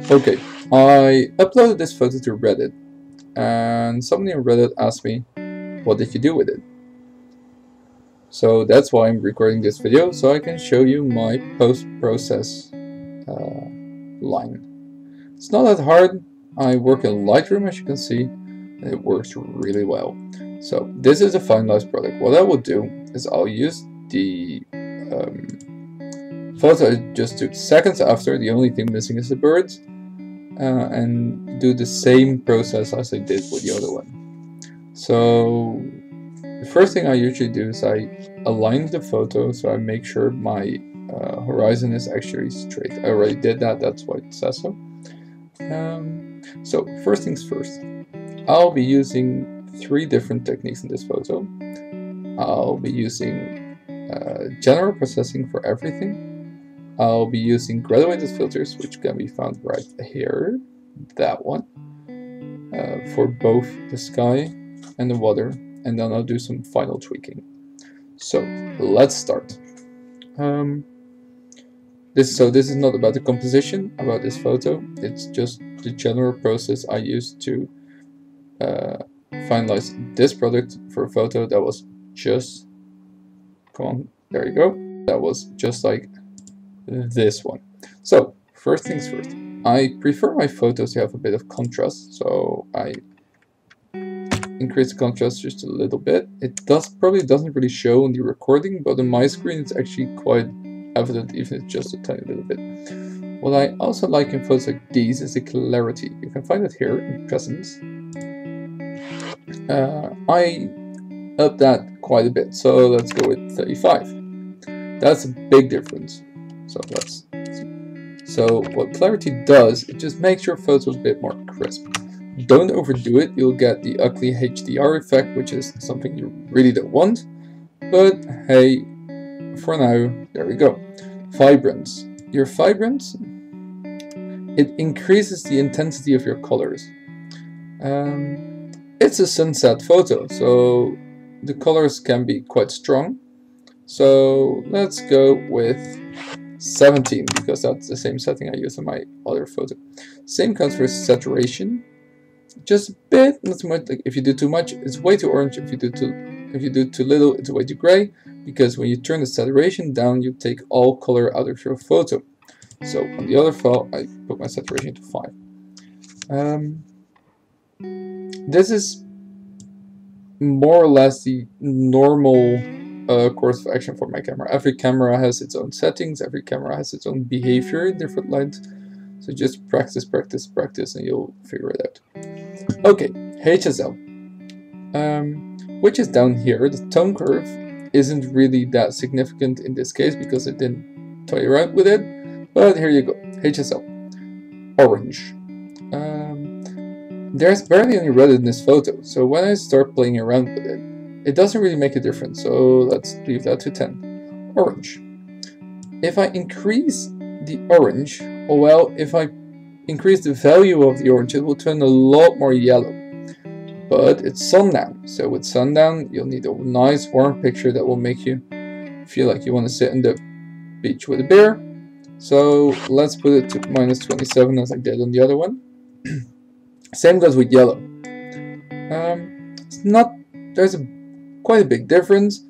Okay, I uploaded this photo to Reddit, and somebody on Reddit asked me, what did you do with it? So that's why I'm recording this video, so I can show you my post-process line. It's not that hard. I work in Lightroom, as you can see, and it works really well. So this is a finalized product. What I will do is I'll use the photo I just took seconds after. The only thing missing is the birds, and do the same process as I did with the other one. So the first thing I usually do is I align the photo, so I make sure my horizon is actually straight. I already did that, that's why it says so. So first things first, I'll be using 3 different techniques in this photo. I'll be using general processing for everything. I'll be using graduated filters, which can be found right here, that one, for both the sky and the water, and then I'll do some final tweaking. So let's start. This is not about the composition about this photo, it's just the general process I used to finalize this product for a photo that was just, come on, there you go, that was just like this one. So first things first, I prefer my photos to have a bit of contrast, so I increase the contrast just a little bit. It probably doesn't really show on the recording, but on my screen it's actually quite evident, even if it's just a tiny little bit. What I also like in photos like these is the clarity. You can find it here in presence. I up that quite a bit, so let's go with 35. That's a big difference. So what clarity does, it just makes your photos a bit more crisp. Don't overdo it, you'll get the ugly HDR effect, which is something you really don't want. But hey, for now, there we go. Vibrance. Your vibrance, it increases the intensity of your colors. It's a sunset photo, so the colors can be quite strong. So let's go with 17, because that's the same setting I use in my other photo. Same comes for saturation. Just a bit, not too much. Like if you do too much, it's way too orange. If you do too little, it's way too gray. Because when you turn the saturation down, you take all color out of your photo. So on the other file, I put my saturation to 5. This is more or less the normal course of action for my camera. Every camera has its own settings. Every camera has its own behavior in different lights. So just practice, practice, practice, and you'll figure it out. Okay, HSL, which is down here. The tone curve isn't really that significant in this case because I didn't toy around with it, but here you go. HSL, orange. There's barely any red in this photo, so when I start playing around with it, it doesn't really make a difference, so let's leave that to 10. Orange. If I increase the orange, or well, if I increase the value of the orange, it will turn a lot more yellow. But it's sundown, so with sundown, you'll need a nice warm picture that will make you feel like you want to sit on the beach with a beer. So let's put it to -27 as I did on the other one. Same goes with yellow. There's quite a big difference,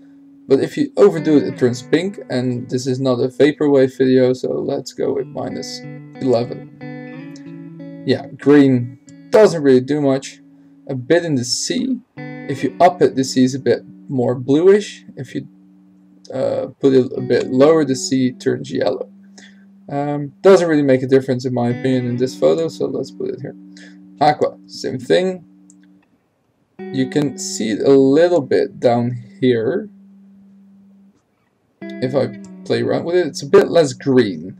but if you overdo it, it turns pink, and this is not a vaporwave video, so let's go with -11. Yeah, green doesn't really do much. A bit in the sea. If you up it, the sea is a bit more bluish. If you put it a bit lower, the sea turns yellow. Doesn't really make a difference in my opinion in this photo, so let's put it here. Aqua, same thing. You can see it a little bit down here. If I play around with it, it's a bit less green.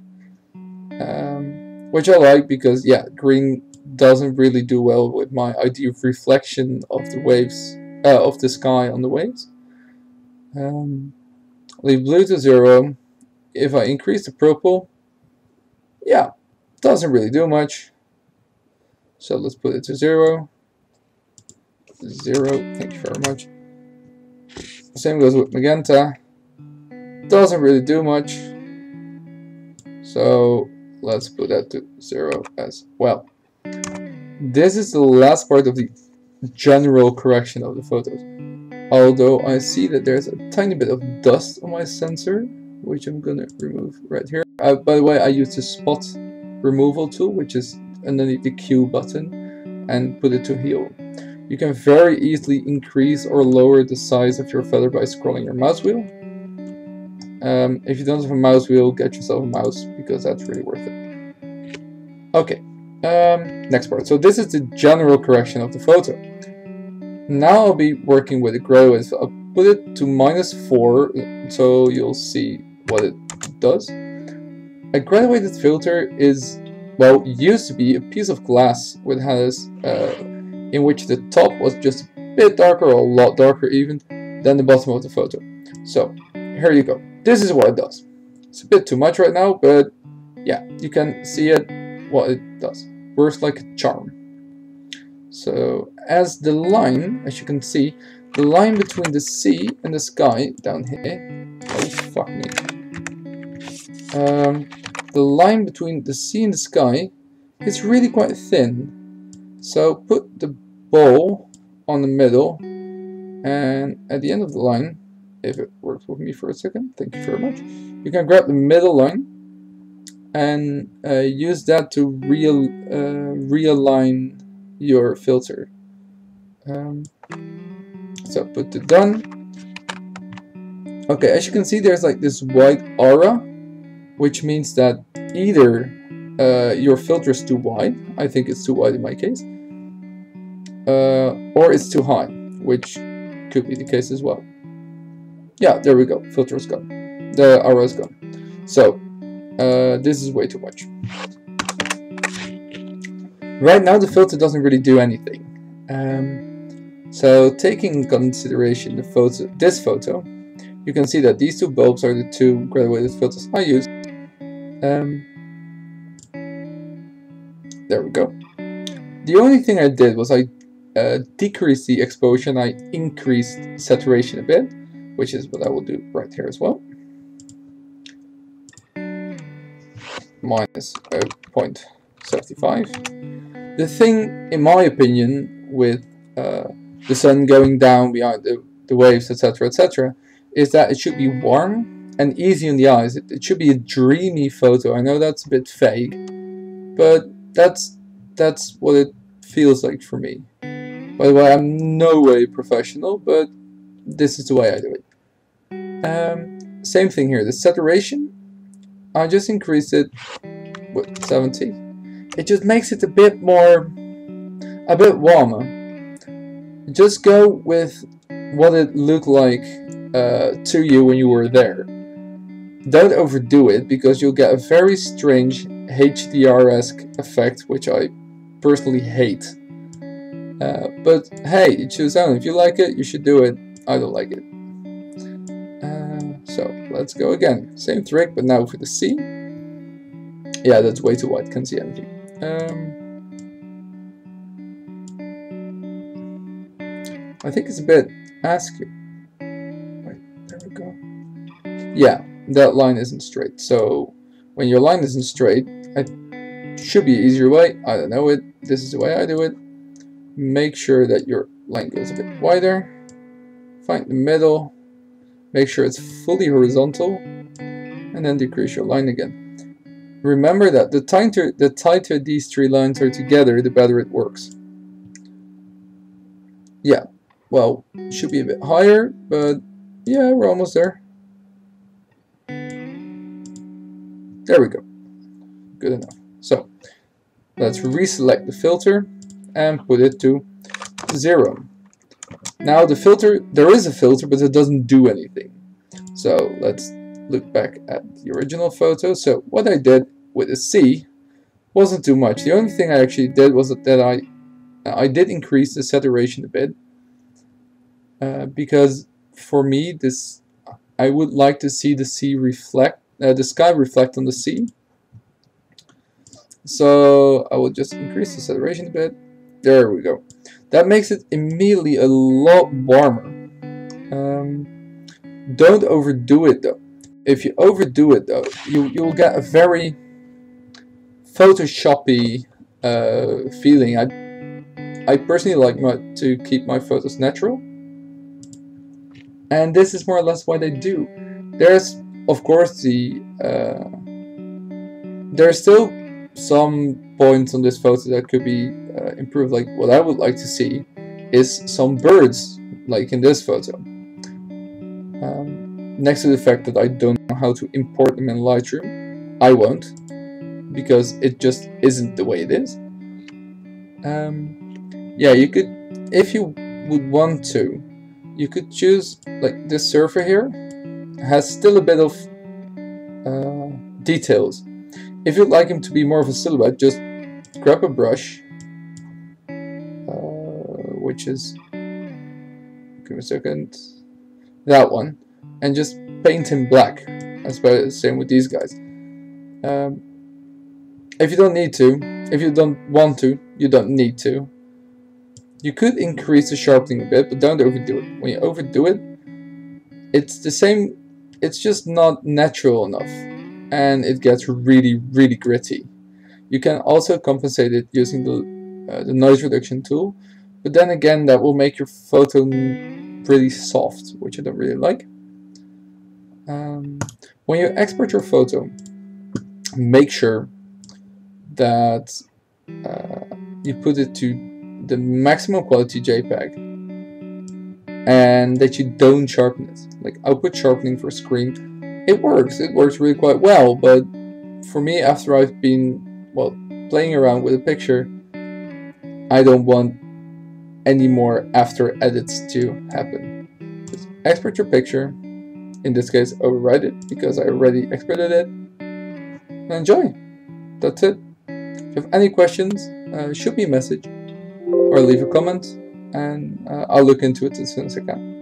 Which I like because, yeah, green doesn't really do well with my idea of reflection of the waves, of the sky on the waves. Leave blue to 0. If I increase the purple, yeah, doesn't really do much. So let's put it to 0. 0, thank you very much. Same goes with magenta. Doesn't really do much. So let's put that to 0 as well. This is the last part of the general correction of the photos. Although I see that there's a tiny bit of dust on my sensor, which I'm gonna remove right here. By the way, I use the spot removal tool, which is underneath the Q button, and put it to heal. You can very easily increase or lower the size of your feather by scrolling your mouse wheel. If you don't have a mouse wheel, get yourself a mouse, because that's really worth it. Okay, next part. So this is the general correction of the photo. Now I'll be working with the gray. I'll put it to -4, so you'll see what it does. A graduated filter is, well, used to be a piece of glass which has, in which the top was just a bit darker, or a lot darker even, than the bottom of the photo. So, here you go. This is what it does. It's a bit too much right now, but yeah, you can see it, what it does. Works like a charm. So, as the line, as you can see, the line between the sea and the sky down here, oh fuck me, the line between the sea and the sky is really quite thin. So put the ball on the middle, and at the end of the line, if it works with me for a second, thank you very much, you can grab the middle line and use that to realign your filter. So put it done. Okay, as you can see, there's like this white aura, which means that either your filter is too wide, I think it's too wide in my case, or it's too high, which could be the case as well. Yeah, there we go, filter is gone, the aura is gone. So this is way too much. Right now the filter doesn't really do anything. So taking in consideration the photo, this photo, you can see that these two bulbs are the two graduated filters I used. There we go. The only thing I did was I decreased the exposure and I increased saturation a bit, which is what I will do right here as well. Minus 0.75. The thing, in my opinion, with the sun going down behind the waves, etc., etc., is that it should be warm and easy on the eyes. It should be a dreamy photo. I know that's a bit vague, but that's what it feels like for me. By the way, I'm no way professional, but this is the way I do it. Same thing here. The saturation, I just increased it with 70. It just makes it a bit more, a bit warmer. Just go with what it looked like to you when you were there. Don't overdo it, because you'll get a very strange HDR-esque effect, which I personally hate. But hey, you choose on. If you like it, you should do it. I don't like it. So let's go again. Same trick, but now for the sea. Yeah, that's way too white. Can't see anything. I think it's a bit askew. Right, there we go. Yeah, that line isn't straight. So when your line isn't straight, it should be an easier way. I don't know it. This is the way I do it. Make sure that your line goes a bit wider. Find the middle. Make sure it's fully horizontal, and then decrease your line again. Remember that the tighter these three lines are together, the better it works. Yeah, well, should be a bit higher, but yeah, we're almost there. There we go. Good enough. So let's reselect the filter and put it to 0. Now the filter, there is a filter, but it doesn't do anything. So let's look back at the original photo. So what I did with the sea wasn't too much. The only thing I actually did was that I did increase the saturation a bit, because for me I would like to see the sea reflect, the sky reflect on the sea. So I will just increase the saturation a bit. There we go. That makes it immediately a lot warmer. Don't overdo it though. If you overdo it though, you'll get a very Photoshoppy feeling. I personally like to keep my photos natural, and this is more or less what I do. There's of course there's still some points on this photo that could be improved. Like what I would like to see is some birds, like in this photo. Next to the fact that I don't know how to import them in Lightroom, I won't, because it just isn't the way it is. Yeah, you could, if you would want to, you could choose, like this surfer here has still a bit of details. If you'd like him to be more of a silhouette, just grab a brush, which is, give me a second, that one, and just paint him black. That's about the same with these guys. If you don't need to, if you don't want to, you don't need to. You could increase the sharpening a bit, but don't overdo it. When you overdo it, it's the same, it's just not natural enough, and it gets really, really gritty. You can also compensate it using the noise reduction tool, but then again, that will make your photo really soft, which I don't really like. When you export your photo, make sure that you put it to the maximum quality JPEG, and that you don't sharpen it. Like output sharpening for screen, it works really quite well, but for me, after I've been, well, playing around with a picture, I don't want any more after edits to happen. Just export your picture, in this case overwrite it because I already exported it, and enjoy. That's it. If you have any questions, shoot me a message or leave a comment, and I'll look into it as soon as I can.